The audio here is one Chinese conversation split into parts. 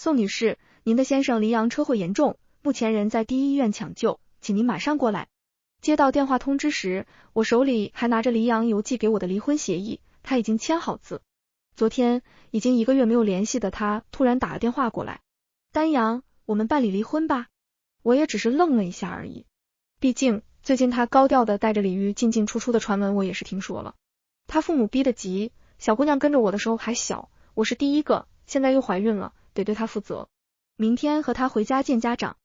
宋女士，您的先生黎阳车祸严重，目前人在第一医院抢救，请您马上过来。接到电话通知时，我手里还拿着黎阳邮寄给我的离婚协议，他已经签好字。昨天已经1个月没有联系的他突然打了电话过来，丹阳，我们办理离婚吧。我也只是愣了一下而已，毕竟最近他高调的带着李玉进进出出的传闻我也是听说了。他父母逼得急，小姑娘跟着我的时候还小，我是第一个，现在又怀孕了，得对他负责。明天和他回家见家长。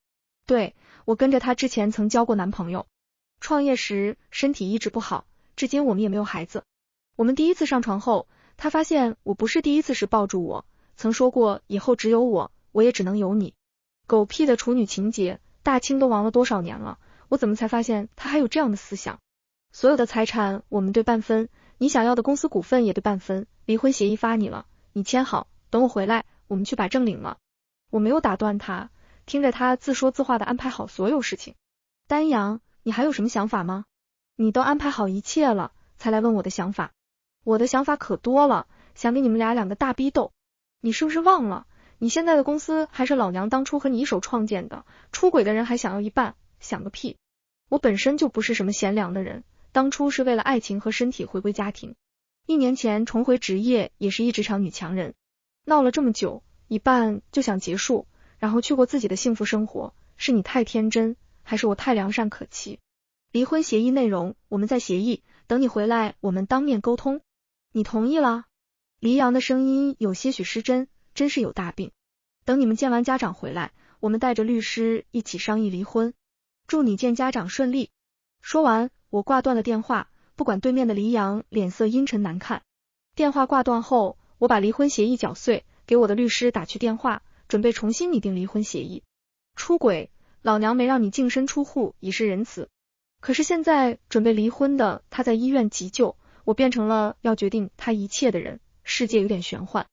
对，我跟着他之前曾交过男朋友，创业时身体一直不好，至今我们也没有孩子。我们第一次上床后，他发现我不是第一次时抱住我，曾说过以后只有我，我也只能有你。狗屁的处女情节，大清都亡了多少年了，我怎么才发现他还有这样的思想。所有的财产我们对半分，你想要的公司股份也对半分，离婚协议发你了，你签好，等我回来，我们去把证领了。我没有打断他，听着他自说自话的安排好所有事情。丹阳，你还有什么想法吗？你都安排好一切了，才来问我的想法。我的想法可多了，想给你们俩两个大逼斗。你是不是忘了，你现在的公司还是老娘当初和你一手创建的，出轨的人还想要一半，想个屁。我本身就不是什么贤良的人，当初是为了爱情和身体回归家庭，1年前重回职业也是一职场女强人，闹了这么久，一半就想结束，然后去过自己的幸福生活，是你太天真，还是我太良善可欺？离婚协议内容我们再协议，等你回来我们当面沟通。你同意了？黎阳的声音有些许失真，真是有大病。等你们见完家长回来，我们带着律师一起商议离婚。祝你见家长顺利。说完，我挂断了电话，不管对面的黎阳脸色阴沉难看。电话挂断后，我把离婚协议搅碎，给我的律师打去电话，准备重新拟定离婚协议。出轨，老娘没让你净身出户，以示仁慈。可是现在准备离婚的他在医院急救，我变成了要决定他一切的人，世界有点玄幻。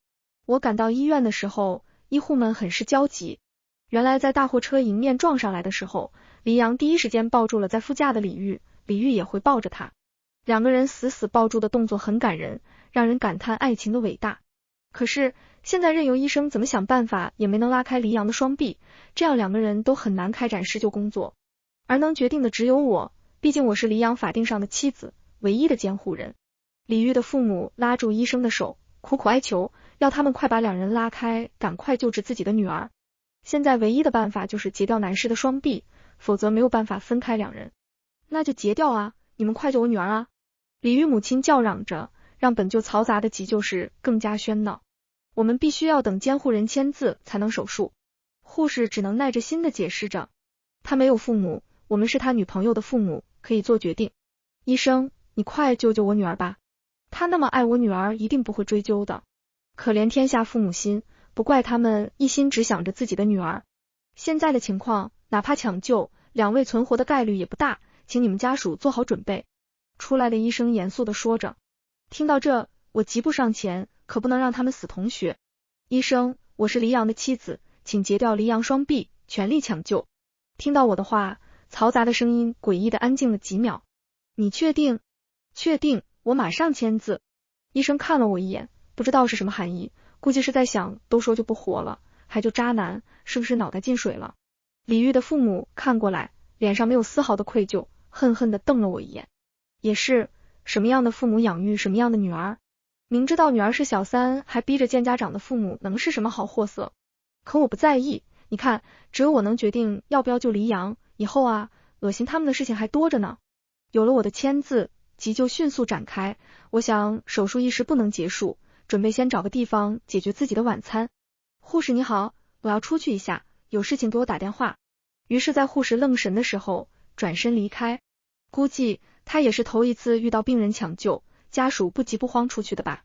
我赶到医院的时候，医护们很是焦急。原来在大货车迎面撞上来的时候，黎阳第一时间抱住了在副驾的李玉，李玉也会抱着他。2个人死死抱住的动作很感人，让人感叹爱情的伟大。可是现在任由医生怎么想办法也没能拉开黎阳的双臂，这样2个人都很难开展施救工作。而能决定的只有我，毕竟我是黎阳法定上的妻子，唯一的监护人。李玉的父母拉住医生的手，苦苦哀求，要他们快把2人拉开，赶快救治自己的女儿。现在唯一的办法就是截掉男士的双臂，否则没有办法分开2人。那就截掉啊，你们快救我女儿啊！李玉母亲叫嚷着，让本就嘈杂的急救室更加喧闹。我们必须要等监护人签字才能手术。护士只能耐着心的解释着，他没有父母，我们是他女朋友的父母，可以做决定。医生，你快救救我女儿吧，他那么爱我女儿，一定不会追究的。可怜天下父母心，不怪他们一心只想着自己的女儿。现在的情况，哪怕抢救，2位存活的概率也不大，请你们家属做好准备。出来的医生严肃地说着。听到这，我急步上前，可不能让他们死同学。医生，我是黎阳的妻子，请截掉黎阳双臂，全力抢救。听到我的话，嘈杂的声音诡异的安静了几秒。你确定？确定，我马上签字。医生看了我一眼，不知道是什么含义，估计是在想，都说就不活了，还就渣男，是不是脑袋进水了？李玉的父母看过来，脸上没有丝毫的愧疚，恨恨地瞪了我一眼。也是，什么样的父母养育什么样的女儿，明知道女儿是小三，还逼着见家长的父母能是什么好货色？可我不在意，你看，只有我能决定要不要救黎阳，以后啊，恶心他们的事情还多着呢。有了我的签字，急救迅速展开，我想手术一时不能结束，准备先找个地方解决自己的晚餐。护士你好，我要出去一下，有事情给我打电话。于是在护士愣神的时候，转身离开。估计他也是头一次遇到病人抢救，家属不急不慌出去的吧。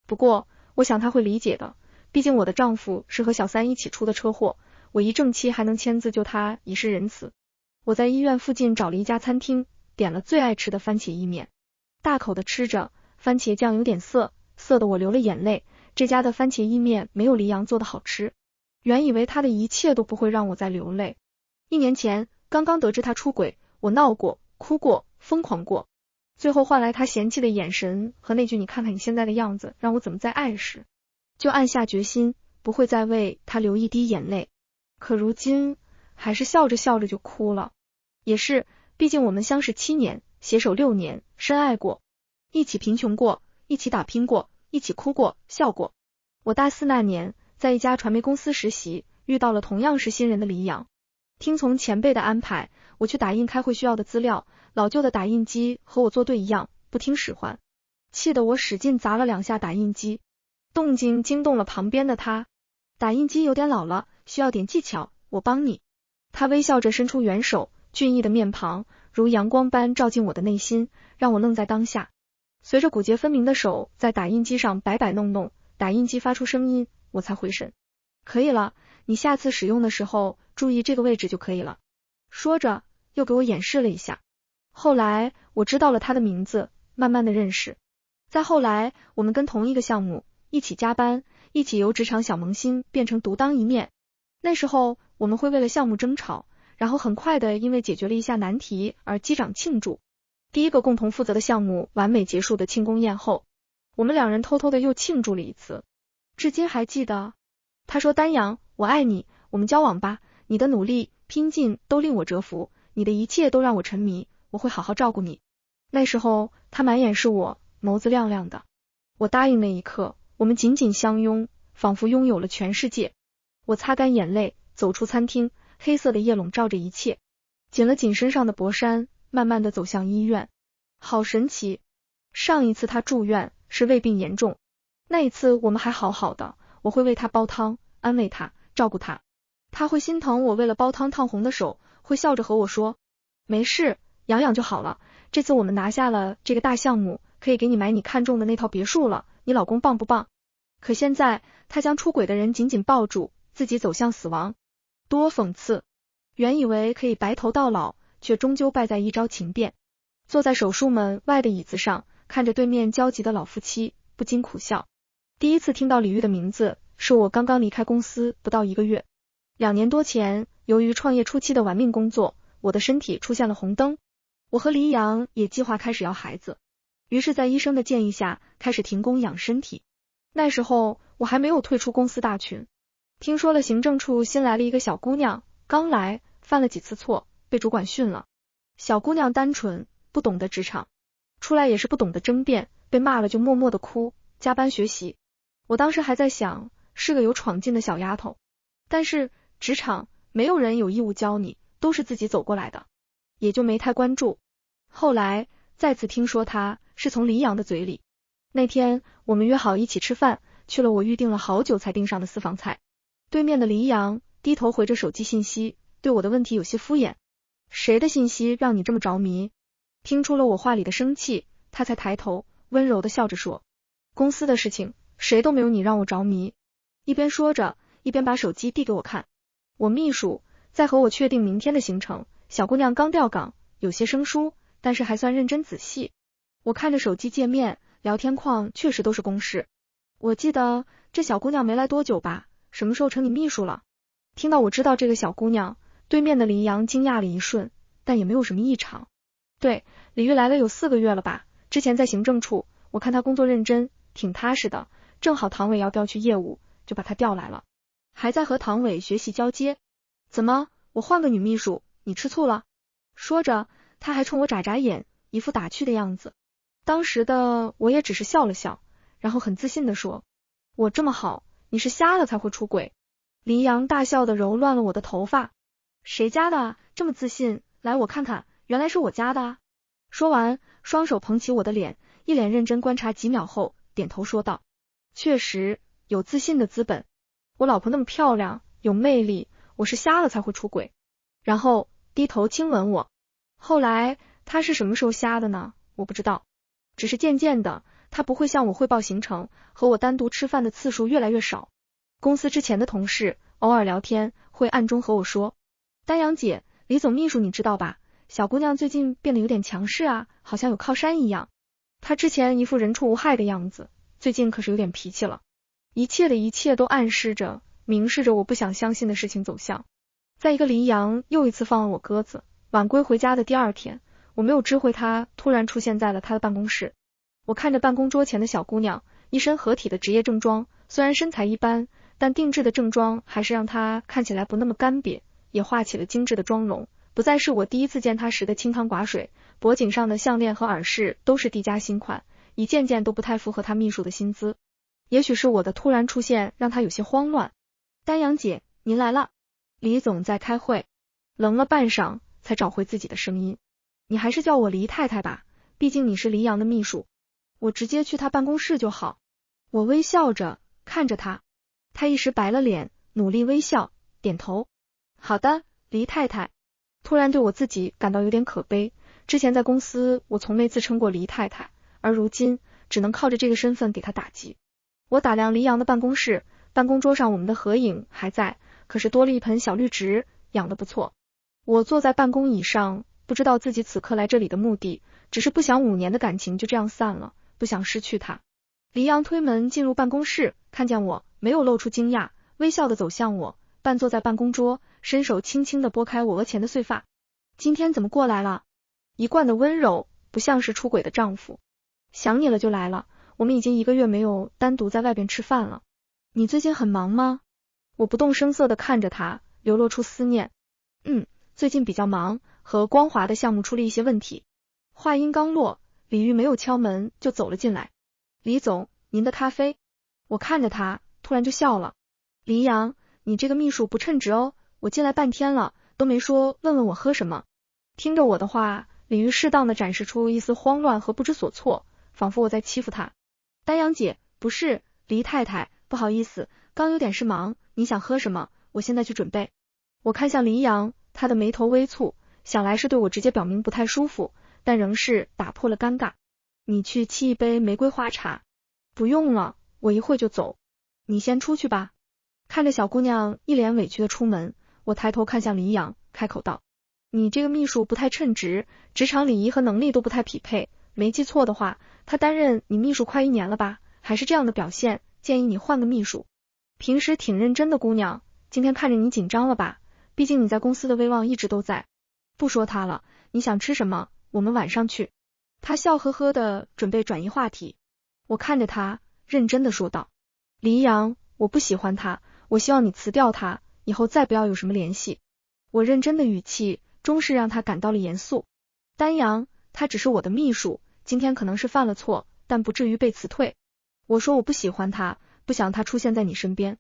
不过我想他会理解的，毕竟我的丈夫是和小三一起出的车祸，我一正妻还能签字救他，以示仁慈。我在医院附近找了一家餐厅，点了最爱吃的番茄意面，大口的吃着，番茄酱有点涩，涩得我流了眼泪。这家的番茄意面没有黎阳做的好吃，原以为他的一切都不会让我再流泪。1年前刚刚得知他出轨，我闹过，哭过，疯狂过，最后换来他嫌弃的眼神和那句你看看你现在的样子，让我怎么再爱时。就暗下决心，不会再为他流一滴眼泪。可如今还是笑着笑着就哭了。也是，毕竟我们相识7年，携手6年，深爱过，一起贫穷过，一起打拼过，一起哭过，笑过。我大4那年，在一家传媒公司实习，遇到了同样是新人的黎阳。听从前辈的安排，我去打印开会需要的资料，老旧的打印机和我作对一样，不听使唤，气得我使劲砸了2下打印机，动静惊动了旁边的他。打印机有点老了，需要点技巧，我帮你。他微笑着伸出援手，俊逸的面庞如阳光般照进我的内心，让我愣在当下。随着骨节分明的手在打印机上摆摆弄弄，打印机发出声音，我才回神。可以了，你下次使用的时候注意这个位置就可以了。说着又给我演示了一下。后来我知道了他的名字，慢慢的认识。再后来我们跟同一个项目，一起加班，一起由职场小萌新变成独当一面。那时候我们会为了项目争吵，然后很快的因为解决了一下难题而击掌庆祝。第一个共同负责的项目完美结束的庆功宴后，我们2人偷偷的又庆祝了一次，至今还记得。他说，丹阳，我爱你，我们交往吧，你的努力拼劲都令我折服，你的一切都让我沉迷，我会好好照顾你。那时候他满眼是我，眸子亮亮的。我答应那一刻，我们紧紧相拥，仿佛拥有了全世界。我擦干眼泪，走出餐厅，黑色的夜笼罩着一切，紧了紧身上的薄衫，慢慢的走向医院。好神奇，上一次他住院是胃病严重，那一次我们还好好的，我会为他煲汤，安慰他，照顾他。他会心疼我为了煲汤烫红的手，会笑着和我说，没事，养养就好了。这次我们拿下了这个大项目，可以给你买你看中的那套别墅了，你老公棒不棒？可现在他将出轨的人紧紧抱住，自己走向死亡。多讽刺，原以为可以白头到老，却终究败在一朝情变。坐在手术门外的椅子上，看着对面焦急的老夫妻，不禁苦笑。第一次听到李玉的名字，是我刚刚离开公司不到1个月。2年多前，由于创业初期的玩命工作，我的身体出现了红灯。我和黎阳也计划开始要孩子，于是在医生的建议下，开始停工养身体。那时候我还没有退出公司大群，听说了行政处新来了一个小姑娘，刚来犯了几次错，被主管训了。小姑娘单纯，不懂得职场，出来也是不懂得争辩，被骂了就默默的哭，加班学习。我当时还在想，是个有闯劲的小丫头，但是职场没有人有义务教你，都是自己走过来的，也就没太关注。后来再次听说她是从黎阳的嘴里。那天我们约好一起吃饭，去了我预定了好久才订上的私房菜。对面的黎阳低头回着手机信息，对我的问题有些敷衍。谁的信息让你这么着迷？听出了我话里的生气，他才抬头温柔的笑着说，公司的事情谁都没有你让我着迷。一边说着，一边把手机递给我看。我秘书在和我确定明天的行程，小姑娘刚调岗，有些生疏，但是还算认真仔细。我看着手机界面，聊天框确实都是公事。我记得这小姑娘没来多久吧，什么时候成你秘书了？听到我知道这个小姑娘，对面的黎阳惊讶了一瞬，但也没有什么异常。对，李玉来了有4个月了吧，之前在行政处，我看她工作认真，挺踏实的，正好唐伟要调去业务，就把她调来了，还在和唐伟学习交接。怎么，我换个女秘书，你吃醋了？说着，他还冲我眨眨眼，一副打趣的样子。当时的我也只是笑了笑，然后很自信的说，我这么好，你是瞎了才会出轨。黎阳大笑的揉乱了我的头发，谁家的这么自信？来我看看，原来是我家的啊。说完，双手捧起我的脸，一脸认真观察几秒后，点头说道，确实有自信的资本，我老婆那么漂亮，有魅力，我是瞎了才会出轨。然后低头亲吻我。后来他是什么时候瞎的呢？我不知道，只是渐渐的，他不会向我汇报行程，和我单独吃饭的次数越来越少。公司之前的同事偶尔聊天会暗中和我说，丹阳姐，李总秘书你知道吧，小姑娘最近变得有点强势啊，好像有靠山一样。她之前一副人畜无害的样子，最近可是有点脾气了。一切的一切都暗示着，明示着我不想相信的事情走向。在一个黎阳又一次放了我鸽子，晚归回家的第2天，我没有知会他突然出现在了他的办公室。我看着办公桌前的小姑娘，一身合体的职业正装，虽然身材一般，但定制的正装还是让她看起来不那么干瘪，也画起了精致的妆容，不再是我第一次见她时的清汤寡水，脖颈上的项链和耳饰都是低价新款，一件件都不太符合她秘书的薪资。也许是我的突然出现让她有些慌乱。丹阳姐，您来了。李总在开会，愣了半晌才找回自己的声音。你还是叫我黎太太吧，毕竟你是黎阳的秘书，我直接去他办公室就好。我微笑着看着他，他一时白了脸，努力微笑，点头。好的，黎太太。突然对我自己感到有点可悲，之前在公司我从没自称过黎太太，而如今只能靠着这个身份给他打击。我打量黎阳的办公室，办公桌上我们的合影还在，可是多了一盆小绿植，养得不错。我坐在办公椅上，不知道自己此刻来这里的目的，只是不想5年的感情就这样散了，不想失去他。黎阳推门进入办公室，看见我，没有露出惊讶，微笑地走向我，半坐在办公桌，伸手轻轻地拨开我额前的碎发。今天怎么过来了？一贯的温柔，不像是出轨的丈夫。想你了就来了，我们已经1个月没有单独在外边吃饭了。你最近很忙吗？我不动声色地看着他，流露出思念。最近比较忙，和光华的项目出了一些问题。话音刚落，李玉没有敲门就走了进来。李总，您的咖啡。我看着他，突然就笑了。黎阳，你这个秘书不称职哦，我进来半天了，都没说问问我喝什么。听着我的话，李玉适当的展示出一丝慌乱和不知所措，仿佛我在欺负他。丹阳姐，不是，黎太太，不好意思，刚有点事忙，你想喝什么？我现在去准备。我看向黎阳，他的眉头微蹙，想来是对我直接表明不太舒服，但仍是打破了尴尬。你去沏一杯玫瑰花茶。不用了，我一会就走。你先出去吧。看着小姑娘一脸委屈的出门，我抬头看向黎阳，开口道，你这个秘书不太称职，职场礼仪和能力都不太匹配，没记错的话，他担任你秘书快1年了吧，还是这样的表现，建议你换个秘书。平时挺认真的姑娘，今天看着你紧张了吧，毕竟你在公司的威望一直都在。不说他了，你想吃什么？我们晚上去。他笑呵呵的准备转移话题。我看着他，认真的说道，黎阳，我不喜欢他，我希望你辞掉他，以后再不要有什么联系。我认真的语气终是让他感到了严肃。丹阳，他只是我的秘书，今天可能是犯了错，但不至于被辞退。我说我不喜欢他，不想他出现在你身边。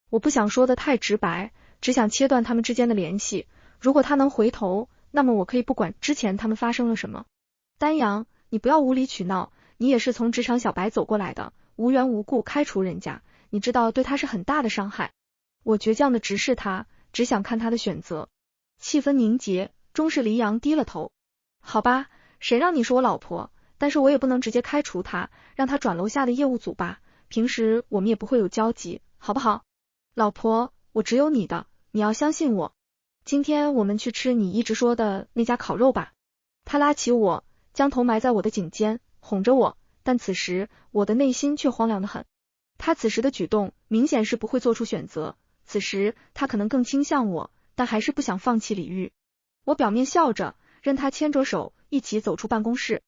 我不想说的太直白，只想切断他们之间的联系。如果他能回头，那么我可以不管之前他们发生了什么。丹阳，你不要无理取闹，你也是从职场小白走过来的，无缘无故开除人家，你知道对他是很大的伤害。我倔强的直视他，只想看他的选择。气氛凝结，终是黎阳低了头。好吧，谁让你是我老婆，但是我也不能直接开除他，让他转楼下的业务组吧，平时我们也不会有交集，好不好？老婆，我只有你的，你要相信我。今天我们去吃你一直说的那家烤肉吧。他拉起我，将头埋在我的颈间，哄着我，但此时我的内心却荒凉得很。他此时的举动明显是不会做出选择，此时他可能更倾向我，但还是不想放弃李玉。我表面笑着，任他牵着手一起走出办公室。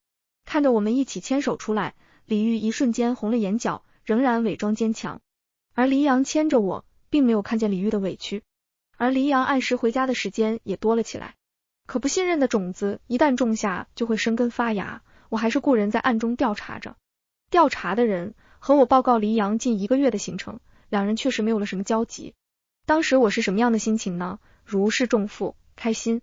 看着我们一起牵手出来，李玉一瞬间红了眼角，仍然伪装坚强。而黎阳牵着我，并没有看见李玉的委屈，而黎阳按时回家的时间也多了起来。可不信任的种子一旦种下，就会生根发芽，我还是故人在暗中调查着。调查的人和我报告黎阳近1个月的行程，两人确实没有了什么交集。当时我是什么样的心情呢？如释重负，开心。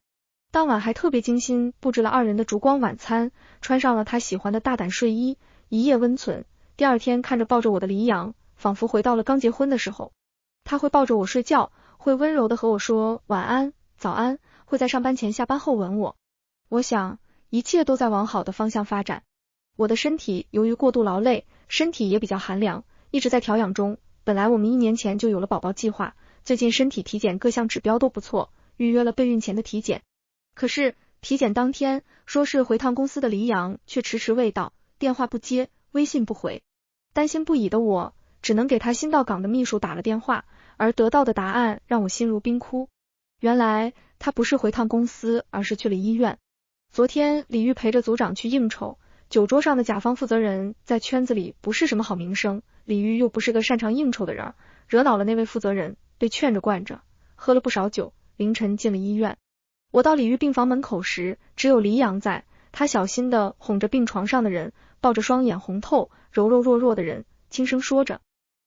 当晚还特别精心布置了2人的烛光晚餐，穿上了他喜欢的大胆睡衣，一夜温存。第2天看着抱着我的黎阳，仿佛回到了刚结婚的时候。他会抱着我睡觉，会温柔的和我说晚安、早安，会在上班前下班后吻我。我想一切都在往好的方向发展。我的身体由于过度劳累，身体也比较寒凉，一直在调养中。本来我们1年前就有了宝宝计划，最近身体体检各项指标都不错，预约了备孕前的体检。可是体检当天，说是回趟公司的黎阳却迟迟未到，电话不接，微信不回。担心不已的我，只能给他新到岗的秘书打了电话，而得到的答案让我心如冰窟。原来他不是回趟公司，而是去了医院。昨天李玉陪着组长去应酬，酒桌上的甲方负责人在圈子里不是什么好名声，李玉又不是个擅长应酬的人，惹恼了那位负责人，被劝着惯着，喝了不少酒，凌晨进了医院。我到李玉病房门口时，只有黎阳在，他小心地哄着病床上的人，抱着双眼红透、柔柔弱弱的人，轻声说着，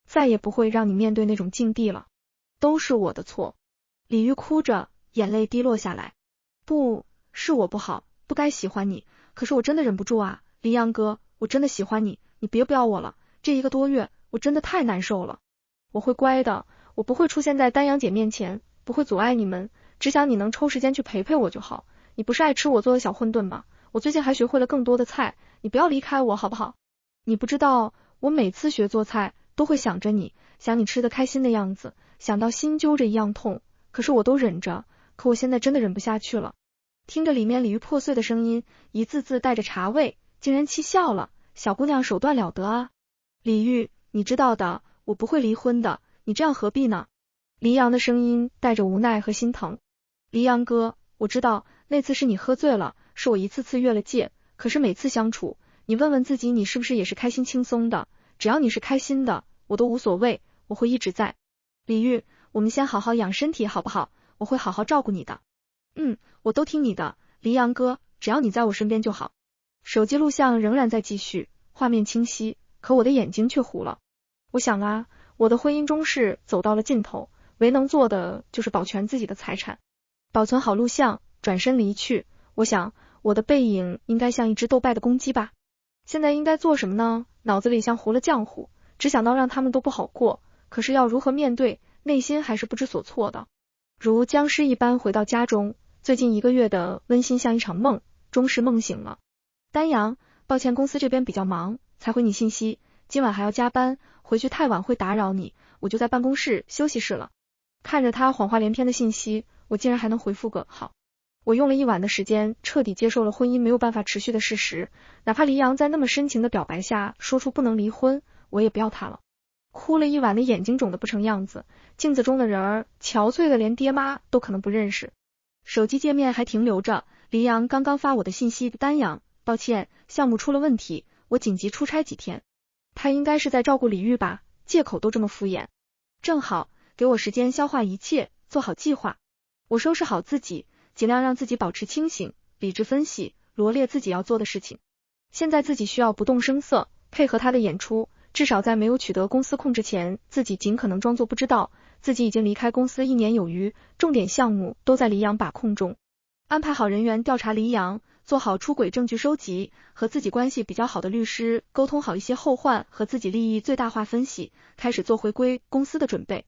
再也不会让你面对那种境地了，都是我的错。李玉哭着，眼泪滴落下来，不是我不好，不该喜欢你，可是我真的忍不住啊，黎阳哥，我真的喜欢你，你别不要我了，这1个多月，我真的太难受了。我会乖的，我不会出现在丹阳姐面前，不会阻碍你们，只想你能抽时间去陪陪我就好。你不是爱吃我做的小馄饨吗？我最近还学会了更多的菜，你不要离开我好不好？你不知道，我每次学做菜都会想着你，想你吃得开心的样子，想到心揪着一样痛，可是我都忍着，可我现在真的忍不下去了。听着里面鲤鱼破碎的声音，一字字带着茶味，竟然气笑了，小姑娘手段了得啊。李玉，你知道的，我不会离婚的，你这样何必呢？黎阳的声音带着无奈和心疼。黎阳哥，我知道那次是你喝醉了，是我一次次越了界，可是每次相处，你问问自己，你是不是也是开心轻松的？只要你是开心的，我都无所谓，我会一直在。李玉，我们先好好养身体好不好？我会好好照顾你的。我都听你的，黎阳哥，只要你在我身边就好。手机录像仍然在继续，画面清晰，可我的眼睛却糊了。我想啊，我的婚姻终是走到了尽头，唯能做的就是保全自己的财产，保存好录像，转身离去。我想，我的背影应该像一只斗败的公鸡吧。现在应该做什么呢？脑子里像糊了浆糊，只想到让他们都不好过，可是要如何面对，内心还是不知所措的。如僵尸一般回到家中，最近1个月的温馨像一场梦，终是梦醒了。丹阳，抱歉公司这边比较忙，才回你信息，今晚还要加班，回去太晚会打扰你，我就在办公室休息室了。看着他谎话连篇的信息，我竟然还能回复个好。我用了1晚的时间，彻底接受了婚姻没有办法持续的事实，哪怕黎阳在那么深情的表白下说出不能离婚，我也不要他了。哭了1晚的眼睛肿得不成样子，镜子中的人儿憔悴的连爹妈都可能不认识。手机界面还停留着黎阳刚刚发我的信息，丹阳，抱歉，项目出了问题，我紧急出差几天。他应该是在照顾李玉吧，借口都这么敷衍。正好，给我时间消化一切，做好计划。我收拾好自己，尽量让自己保持清醒，理智分析，罗列自己要做的事情。现在自己需要不动声色，配合他的演出，至少在没有取得公司控制前，自己尽可能装作不知道，自己已经离开公司1年有余，重点项目都在黎阳把控中。安排好人员调查黎阳，做好出轨证据收集，和自己关系比较好的律师沟通好一些后患和自己利益最大化分析，开始做回归公司的准备。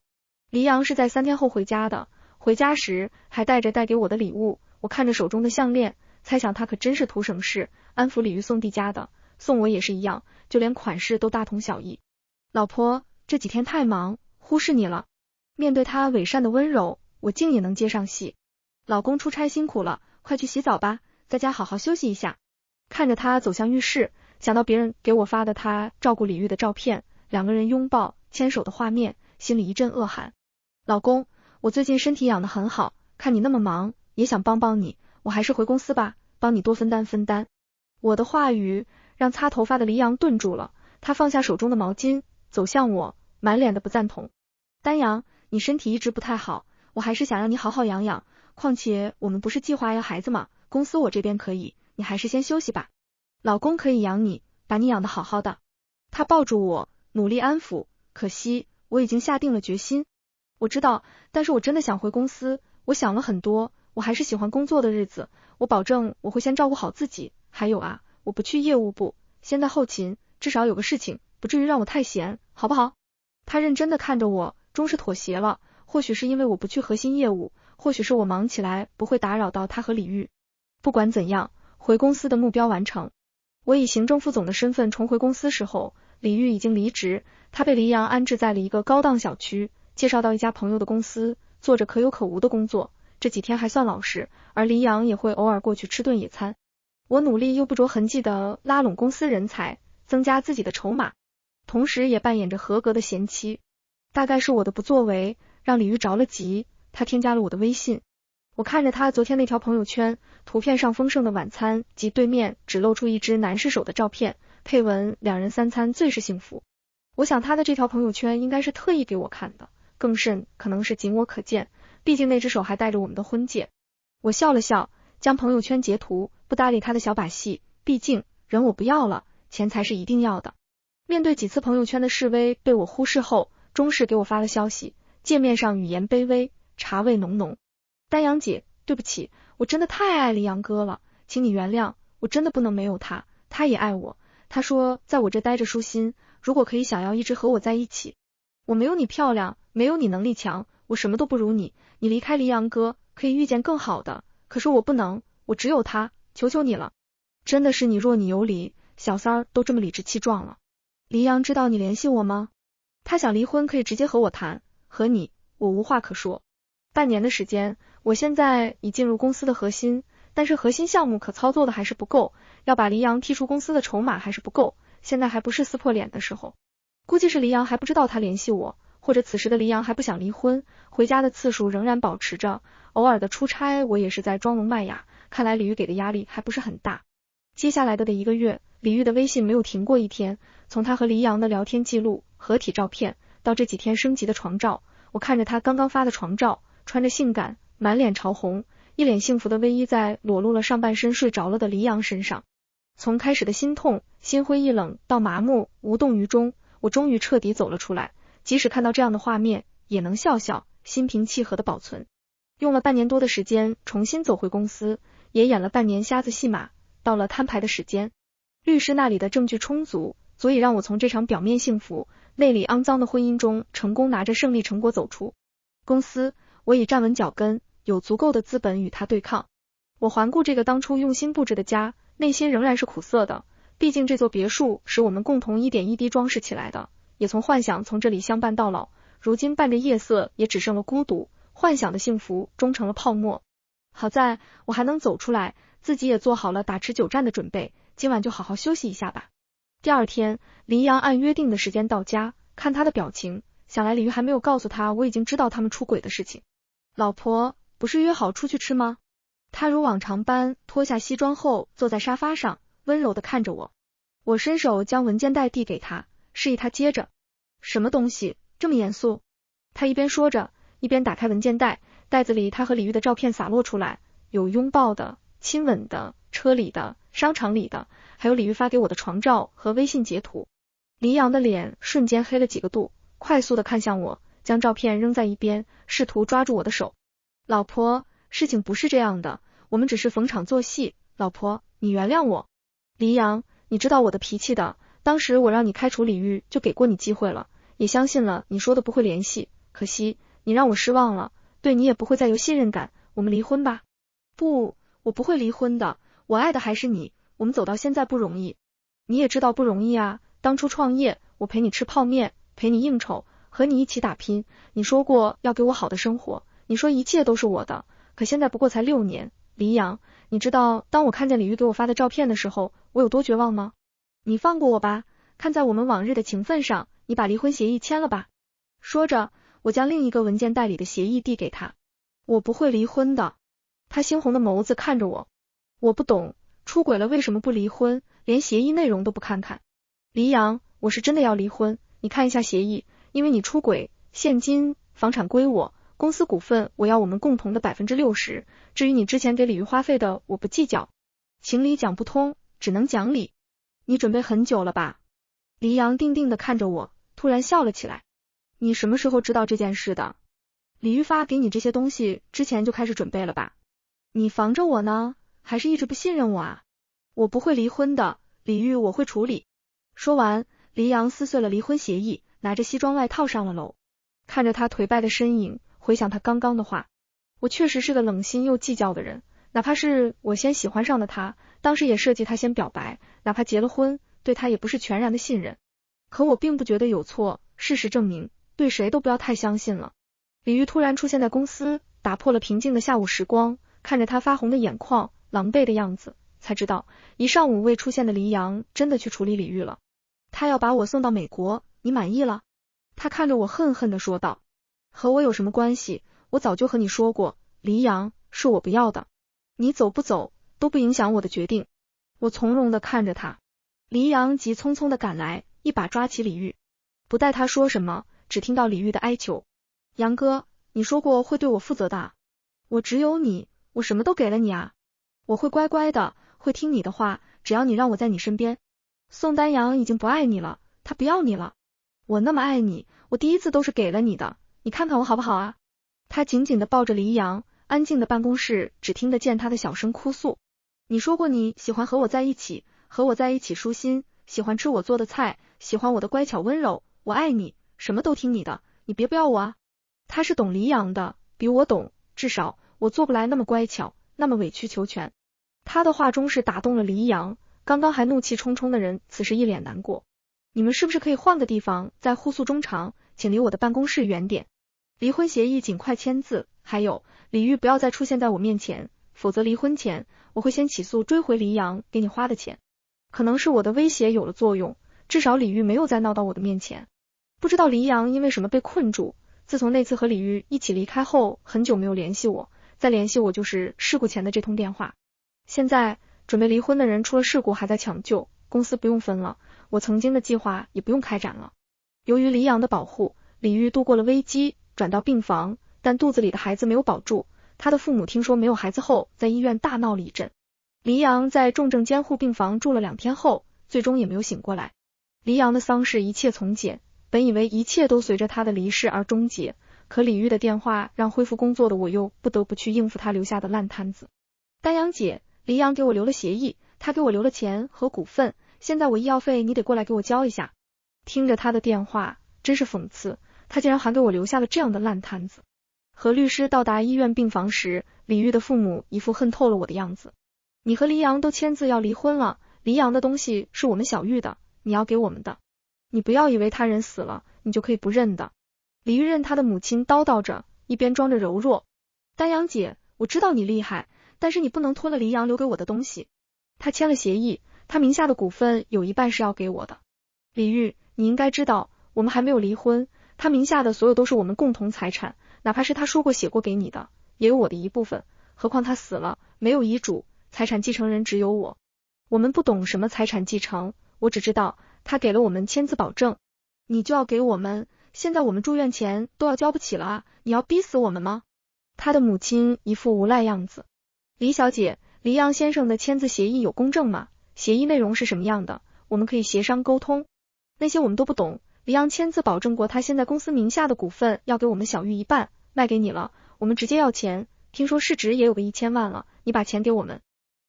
黎阳是在3天后回家的，回家时还带着带给我的礼物，我看着手中的项链，猜想他可真是图省事，安抚李玉送递家的，送我也是一样，就连款式都大同小异。老婆，这几天太忙，忽视你了。面对他伪善的温柔，我竟也能接上戏。老公出差辛苦了，快去洗澡吧，在家好好休息一下。看着他走向浴室，想到别人给我发的他照顾李玉的照片，2个人拥抱牵手的画面，心里一阵恶寒。老公，我最近身体养得很好，看你那么忙，也想帮帮你，我还是回公司吧，帮你多分担分担。我的话语让擦头发的黎阳顿住了，他放下手中的毛巾，走向我，满脸的不赞同。丹阳，你身体一直不太好，我还是想让你好好养养，况且我们不是计划要孩子吗？公司我这边可以，你还是先休息吧。老公可以养你，把你养得好好的。他抱住我，努力安抚，可惜我已经下定了决心。我知道，但是我真的想回公司，我想了很多，我还是喜欢工作的日子，我保证我会先照顾好自己。还有啊，我不去业务部，先在后勤，至少有个事情，不至于让我太闲，好不好？他认真的看着我，终是妥协了，或许是因为我不去核心业务，或许是我忙起来不会打扰到他和李玉。不管怎样，回公司的目标完成。我以行政副总的身份重回公司时候，李玉已经离职，他被黎阳安置在了一个高档小区，介绍到一家朋友的公司，做着可有可无的工作，这几天还算老实，而黎阳也会偶尔过去吃顿野餐。我努力又不着痕迹的拉拢公司人才，增加自己的筹码，同时也扮演着合格的贤妻。大概是我的不作为让李玉着了急，他添加了我的微信。我看着他昨天那条朋友圈，图片上丰盛的晚餐及对面只露出一只男士手的照片，配文2人3餐最是幸福。我想他的这条朋友圈应该是特意给我看的，更甚可能是仅我可见，毕竟那只手还戴着我们的婚戒。我笑了笑，将朋友圈截图，不搭理他的小把戏，毕竟人我不要了，钱才是一定要的。面对几次朋友圈的示威被我忽视后，中视给我发了消息，界面上语言卑微，茶味浓浓。丹阳姐，对不起，我真的太爱黎阳哥了，请你原谅，我真的不能没有他，他也爱我。他说在我这待着舒心，如果可以想要一直和我在一起。我没有你漂亮，没有你能力强，我什么都不如你，你离开黎阳哥可以遇见更好的，可是我不能，我只有他，求求你了。真的是你若你有理，小三儿都这么理直气壮了。黎阳知道你联系我吗？他想离婚可以直接和我谈，和你，我无话可说。半年的时间，我现在已进入公司的核心，但是核心项目可操作的还是不够，要把黎阳踢出公司的筹码还是不够，现在还不是撕破脸的时候。估计是黎阳还不知道他联系我，或者此时的黎阳还不想离婚，回家的次数仍然保持着，偶尔的出差我也是在装聋卖哑，看来李玉给的压力还不是很大。接下来的1个月，李玉的微信没有停过一天，从他和黎阳的聊天记录、合体照片，到这几天升级的床照，我看着他刚刚发的床照，穿着性感，满脸潮红，一脸幸福的偎依在裸露了上半身睡着了的黎阳身上。从开始的心痛、心灰意冷到麻木、无动于衷，我终于彻底走了出来，即使看到这样的画面，也能笑笑，心平气和的保存。用了半年多的时间重新走回公司，也演了半年瞎子戏码，到了摊牌的时间。律师那里的证据充足，足以让我从这场表面幸福、内里肮脏的婚姻中成功拿着胜利成果走出公司。我已站稳脚跟，有足够的资本与他对抗。我环顾这个当初用心布置的家，内心仍然是苦涩的，毕竟这座别墅是我们共同一点一滴装饰起来的，也从幻想从这里相伴到老，如今伴着夜色也只剩了孤独，幻想的幸福终成了泡沫。好在我还能走出来，自己也做好了打持久战的准备，今晚就好好休息一下吧。第二天，黎阳按约定的时间到家，看他的表情，想来李玉还没有告诉他我已经知道他们出轨的事情。老婆，不是约好出去吃吗？他如往常般脱下西装后坐在沙发上，温柔地看着我。我伸手将文件袋递给他，示意他接着。什么东西这么严肃？他一边说着，一边打开文件袋，袋子里他和李玉的照片洒落出来，有拥抱的、亲吻的、车里的、商场里的，还有李玉发给我的床照和微信截图。黎阳的脸瞬间黑了几个度，快速地看向我，将照片扔在一边，试图抓住我的手。老婆，事情不是这样的，我们只是逢场作戏，老婆，你原谅我。黎阳，你知道我的脾气的，当时我让你开除李玉就给过你机会了，也相信了你说的不会联系，可惜你让我失望了，对你也不会再有信任感，我们离婚吧。不，我不会离婚的，我爱的还是你，我们走到现在不容易，你也知道不容易啊，当初创业，我陪你吃泡面，陪你应酬，和你一起打拼，你说过要给我好的生活，你说一切都是我的，可现在不过才6年，黎阳，你知道当我看见李玉给我发的照片的时候，我有多绝望吗？你放过我吧，看在我们往日的情分上，你把离婚协议签了吧。说着，我将另一个文件袋里的协议递给他。我不会离婚的。他猩红的眸子看着我。我不懂，出轨了为什么不离婚，连协议内容都不看看。黎阳，我是真的要离婚，你看一下协议，因为你出轨，现金、房产归我，公司股份我要我们共同的60%，至于你之前给李玉花费的，我不计较。情理讲不通，只能讲理。你准备很久了吧？黎阳定定地看着我，突然笑了起来。你什么时候知道这件事的？李玉发给你这些东西之前就开始准备了吧？你防着我呢，还是一直不信任我啊？我不会离婚的，李玉我会处理。说完，黎阳撕碎了离婚协议，拿着西装外套上了楼。看着他颓败的身影，回想他刚刚的话，我确实是个冷心又计较的人，哪怕是我先喜欢上的他，当时也设计他先表白，哪怕结了婚，对他也不是全然的信任。可我并不觉得有错，事实证明，对谁都不要太相信了。李玉突然出现在公司，打破了平静的下午时光，看着他发红的眼眶，狼狈的样子，才知道一上午未出现的黎阳真的去处理李玉了。他要把我送到美国，你满意了？他看着我恨恨地说道。和我有什么关系？我早就和你说过，黎阳是我不要的，你走不走都不影响我的决定。我从容地看着他。黎阳急匆匆地赶来，一把抓起李玉。不待他说什么，只听到李玉的哀求。杨哥，你说过会对我负责的。我只有你，我什么都给了你啊。我会乖乖的，会听你的话，只要你让我在你身边。宋丹阳已经不爱你了，他不要你了。我那么爱你，我第一次都是给了你的，你看看我好不好啊？他紧紧地抱着黎阳，安静的办公室只听得见他的小声哭诉。你说过你喜欢和我在一起，和我在一起舒心，喜欢吃我做的菜，喜欢我的乖巧温柔，我爱你，什么都听你的，你别不要我啊。他是懂黎阳的，比我懂，至少我做不来那么乖巧，那么委曲求全。他的话中是打动了黎阳，刚刚还怒气冲冲的人，此时一脸难过。你们是不是可以换个地方再互诉衷肠，请离我的办公室远点。离婚协议尽快签字，还有，李玉不要再出现在我面前，否则离婚前我会先起诉追回黎阳给你花的钱。可能是我的威胁有了作用，至少李玉没有再闹到我的面前。不知道黎阳因为什么被困住，自从那次和李玉一起离开后，很久没有联系我，再联系我就是事故前的这通电话。现在准备离婚的人出了事故还在抢救，公司不用分了，我曾经的计划也不用开展了。由于黎阳的保护，李玉度过了危机，转到病房，但肚子里的孩子没有保住，他的父母听说没有孩子后，在医院大闹了一阵。黎阳在重症监护病房住了2天后，最终也没有醒过来。黎阳的丧事一切从简，本以为一切都随着他的离世而终结，可李玉的电话让恢复工作的我又不得不去应付他留下的烂摊子。丹阳姐，黎阳给我留了协议，他给我留了钱和股份，现在我医药费你得过来给我交一下。听着他的电话，真是讽刺，他竟然还给我留下了这样的烂摊子。和律师到达医院病房时，李玉的父母一副恨透了我的样子。你和黎阳都签字要离婚了，黎阳的东西是我们小玉的，你要给我们的。你不要以为他人死了，你就可以不认的。李玉认他的母亲叨叨着，一边装着柔弱。丹阳姐，我知道你厉害，但是你不能拖了黎阳留给我的东西。他签了协议，他名下的股份有一半是要给我的。李玉，你应该知道，我们还没有离婚，他名下的所有都是我们共同财产，哪怕是他说过写过给你的，也有我的一部分，何况他死了，没有遗嘱，财产继承人只有我。我们不懂什么财产继承，我只知道他给了我们签字保证，你就要给我们，现在我们住院钱都要交不起了啊，你要逼死我们吗？他的母亲一副无赖样子。李小姐，黎阳先生的签字协议有公证吗？协议内容是什么样的？我们可以协商沟通。那些我们都不懂，黎阳签字保证过他现在公司名下的股份要给我们小玉一半，卖给你了，我们直接要钱，听说市值也有个1000万了，你把钱给我们。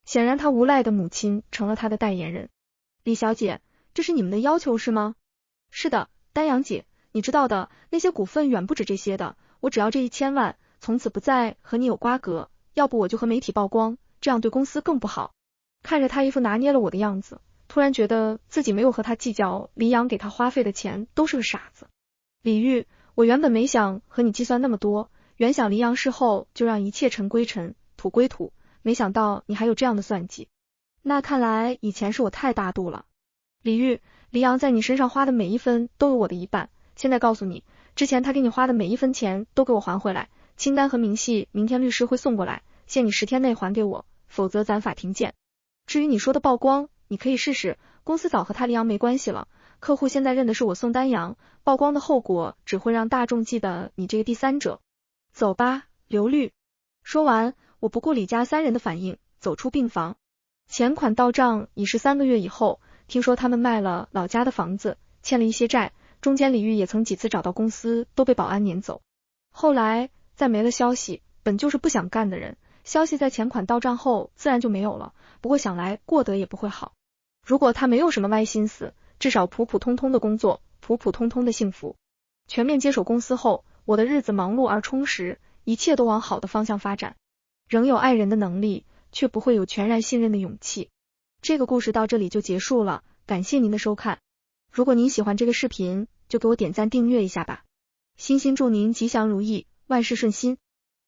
显然他无赖的母亲成了他的代言人。李小姐，这是你们的要求是吗？是的，丹阳姐，你知道的，那些股份远不止这些的，我只要这1000万，从此不再和你有瓜葛，要不我就和媒体曝光，这样对公司更不好。看着他一副拿捏了我的样子，突然觉得自己没有和他计较黎阳给他花费的钱，都是个傻子。李玉，我原本没想和你计算那么多，原想黎阳事后就让一切尘归尘，土归土，没想到你还有这样的算计。那看来以前是我太大度了。李玉，黎阳在你身上花的每一分都有我的一半，现在告诉你，之前他给你花的每一分钱都给我还回来，清单和明细明天律师会送过来，限你10天内还给我，否则咱法庭见。至于你说的曝光，你可以试试，公司早和他黎阳没关系了，客户现在认的是我宋丹阳，曝光的后果只会让大众记得你这个第三者。走吧，刘律。说完，我不顾李家3人的反应，走出病房。钱款到账已是3个月以后，听说他们卖了老家的房子，欠了一些债，中间李玉也曾几次找到公司，都被保安撵走。后来再没了消息，本就是不想干的人，消息在钱款到账后自然就没有了，不过想来过得也不会好。如果他没有什么歪心思，至少普普通通的工作，普普通通的幸福。全面接手公司后，我的日子忙碌而充实，一切都往好的方向发展。仍有爱人的能力，却不会有全然信任的勇气。这个故事到这里就结束了，感谢您的收看。如果您喜欢这个视频，就给我点赞订阅一下吧。衷心祝您吉祥如意，万事顺心。